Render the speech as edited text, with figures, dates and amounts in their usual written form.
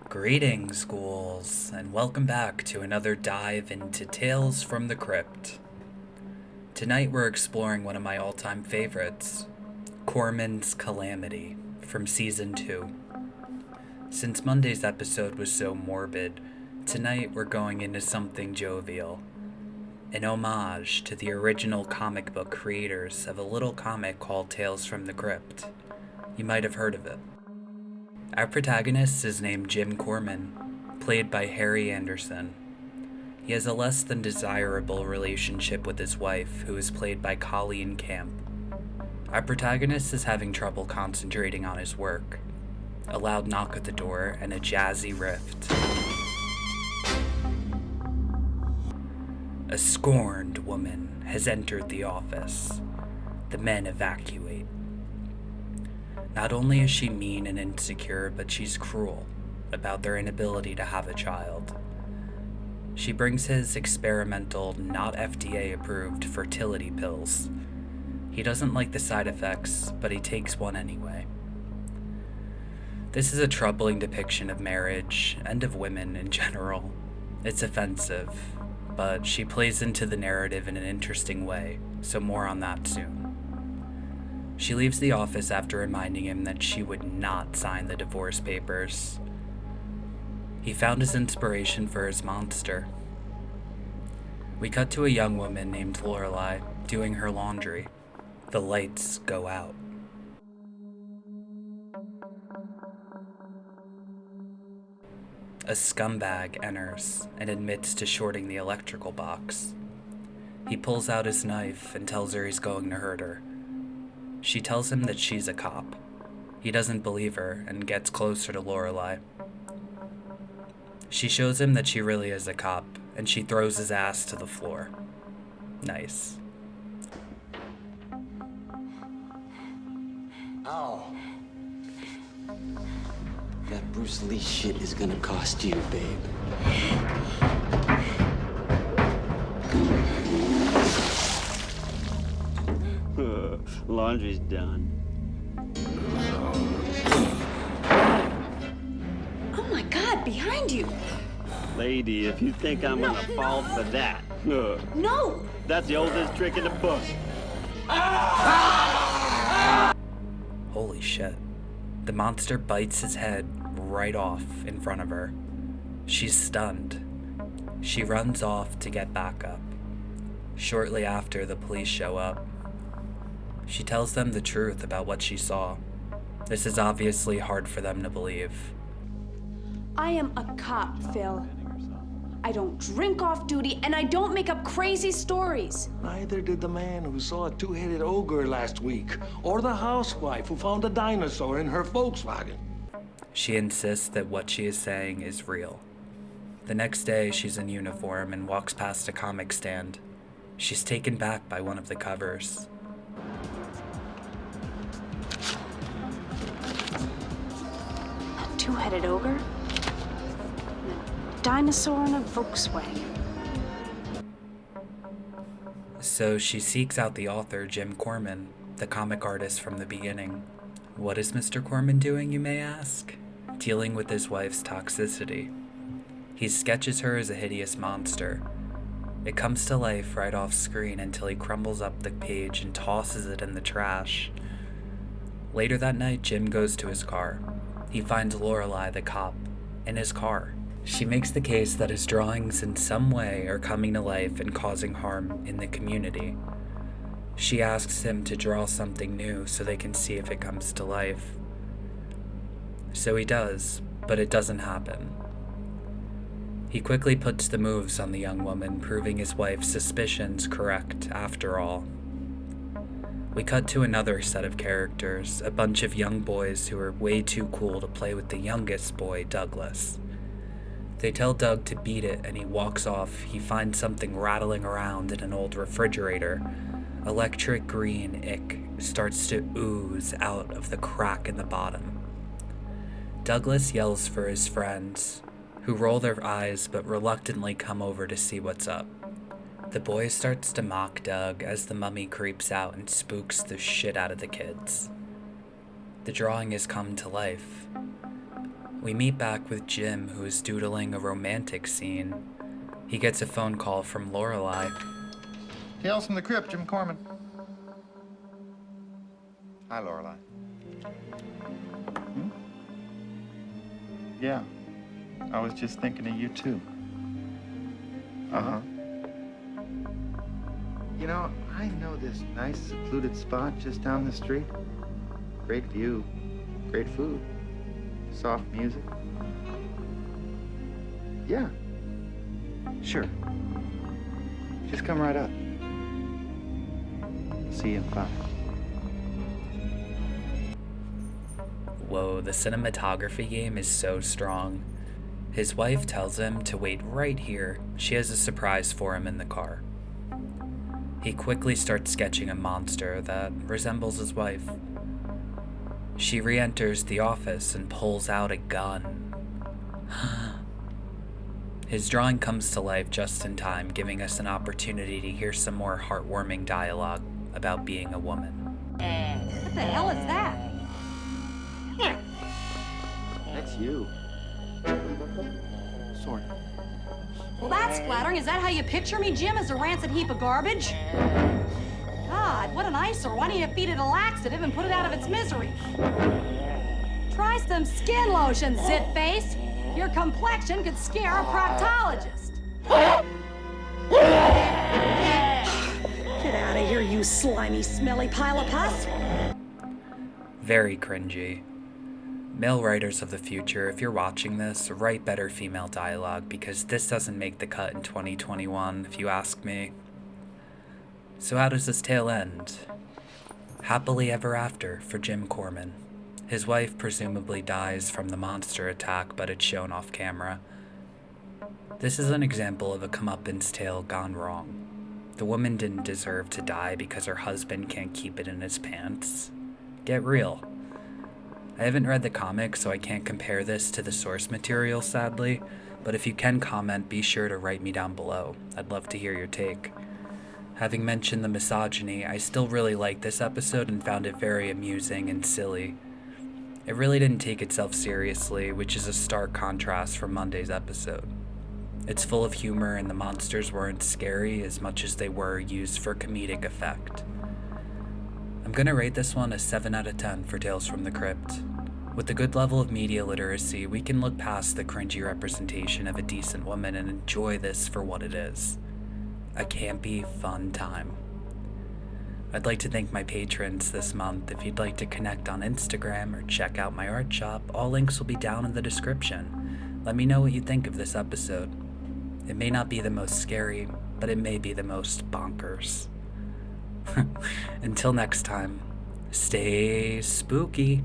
Greetings, ghouls, and welcome back to another dive into Tales from the Crypt. Tonight we're exploring one of my all-time favorites, Korman's Calamity, from Season 2. Since Monday's episode was so morbid, tonight we're going into something jovial. An homage to the original comic book creators of a little comic called Tales from the Crypt. You might have heard of it. Our protagonist is named Jim Korman, played by Harry Anderson. He has a less than desirable relationship with his wife, who is played by Colleen Camp. Our protagonist is having trouble concentrating on his work. A loud knock at the door and a jazzy riff. A scorned woman has entered the office. The men evacuate. Not only is she mean and insecure, but she's cruel about their inability to have a child. She brings his experimental, not FDA-approved fertility pills. He doesn't like the side effects, but he takes one anyway. This is a troubling depiction of marriage and of women in general. It's offensive, but she plays into the narrative in an interesting way, so more on that soon. She leaves the office after reminding him that she would not sign the divorce papers. He found his inspiration for his monster. We cut to a young woman named Lorelei doing her laundry. The lights go out. A scumbag enters and admits to shorting the electrical box. He pulls out his knife and tells her he's going to hurt her. She tells him that she's a cop. He doesn't believe her and gets closer to Lorelei. She shows him that she really is a cop, and she throws his ass to the floor. Nice. Ow. That Bruce Lee shit is gonna cost you, babe. Laundry's done. Oh my God, behind you! Lady, if you think I'm gonna fall for that, No! that's the oldest trick in the book. Holy shit. The monster bites his head right off in front of her. She's stunned. She runs off to get backup. Shortly after, the police show up. She tells them the truth about what she saw. This is obviously hard for them to believe. I am a cop, Phil. I don't drink off duty, and I don't make up crazy stories. Neither did the man who saw a two-headed ogre last week, or the housewife who found a dinosaur in her Volkswagen. She insists that what she is saying is real. The next day, she's in uniform and walks past a comic stand. She's taken back by one of the covers. A two-headed ogre? And a dinosaur in a Volkswagen. So she seeks out the author, Jim Korman, the comic artist from the beginning. What is Mr. Korman doing, you may ask? Dealing with his wife's toxicity. He sketches her as a hideous monster. It comes to life right off screen until he crumbles up the page and tosses it in the trash. Later that night, Jim goes to his car. He finds Lorelei, the cop, in his car. She makes the case that his drawings in some way are coming to life and causing harm in the community. She asks him to draw something new so they can see if it comes to life. So he does, but it doesn't happen. He quickly puts the moves on the young woman, proving his wife's suspicions correct after all. We cut to another set of characters, a bunch of young boys who are way too cool to play with the youngest boy, Douglas. They tell Doug to beat it and he walks off. He finds something rattling around in an old refrigerator. Electric green ick starts to ooze out of the crack in the bottom. Douglas yells for his friends, who roll their eyes but reluctantly come over to see what's up. The boy starts to mock Doug as the mummy creeps out and spooks the shit out of the kids. The drawing has come to life. We meet back with Jim, who is doodling a romantic scene. He gets a phone call from Lorelei. Tales from the Crypt, Jim Korman. Hi, Lorelei. Yeah, I was just thinking of you, too. Uh-huh. You know, I know this nice, secluded spot just down the street. Great view, great food, soft music. Yeah, sure. Just come right up. See you in 5. Whoa, the cinematography game is so strong. His wife tells him to wait right here. She has a surprise for him in the car. He quickly starts sketching a monster that resembles his wife. She re-enters the office and pulls out a gun. His drawing comes to life just in time, giving us an opportunity to hear some more heartwarming dialogue about being a woman. What the hell is that? That's you. Sort of. Well, that's flattering. Is that how you picture me, Jim, as a rancid heap of garbage? God, what an eyesore. Why don't you feed it a laxative and put it out of its misery? Try some skin lotion, zit-face. Your complexion could scare a proctologist. Get out of here, you slimy, smelly pile of pus. Very cringy. Male writers of the future, if you're watching this, write better female dialogue because this doesn't make the cut in 2021, if you ask me. So how does this tale end? Happily ever after for Jim Korman. His wife presumably dies from the monster attack, but it's shown off camera. This is an example of a comeuppance tale gone wrong. The woman didn't deserve to die because her husband can't keep it in his pants. Get real. I haven't read the comic, so I can't compare this to the source material, sadly, but if you can comment, be sure to write me down below. I'd love to hear your take. Having mentioned the misogyny, I still really liked this episode and found it very amusing and silly. It really didn't take itself seriously, which is a stark contrast from Monday's episode. It's full of humor and the monsters weren't scary as much as they were used for comedic effect. I'm gonna rate this one a 7 out of 10 for Tales from the Crypt. With a good level of media literacy, we can look past the cringy representation of a decent woman and enjoy this for what it is. A campy, fun time. I'd like to thank my patrons this month. If you'd like to connect on Instagram or check out my art shop, all links will be down in the description. Let me know what you think of this episode. It may not be the most scary, but it may be the most bonkers. Until next time, stay spooky.